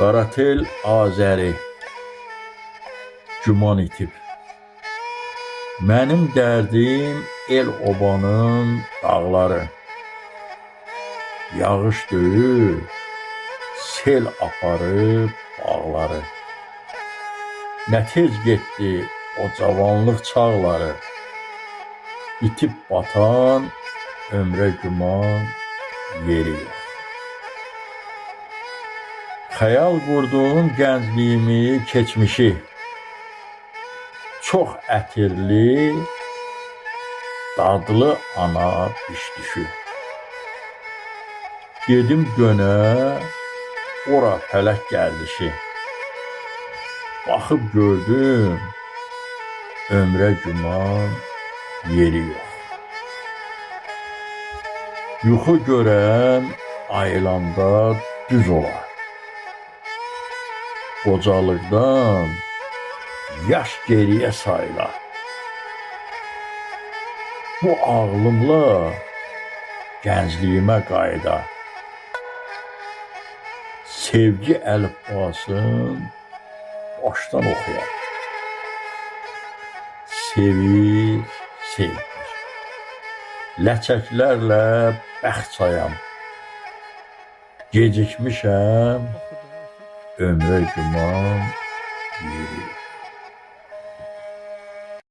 Qaratel Azəri güman itib. Mənim dərdim el-obanın dağları. Yağış döyür, sel aparıb bağları. Nə tez getdi o cavanlıq çağları. İtib batan ömrə güman yeri yox. Xəyal qurduğum gəncliyimi, keçmişi, çox ətirli, dadlı ana düşdüşü. Dedim dönə, ora fələk gəldişi. Baxıb gördüm, ömrə güman yeri yox. Yuxu görən ayılanda düz olar. Qocalıqdan yaş geriyə sayılar. Bu ağlımla gəncliyimə qayıdar. Sevgi əlifbasın başdan oxuyar. Sevir, sevdir. Ləçəklərlə bəxt sayam. Gecikmişəm, ömrə güman yeri yox.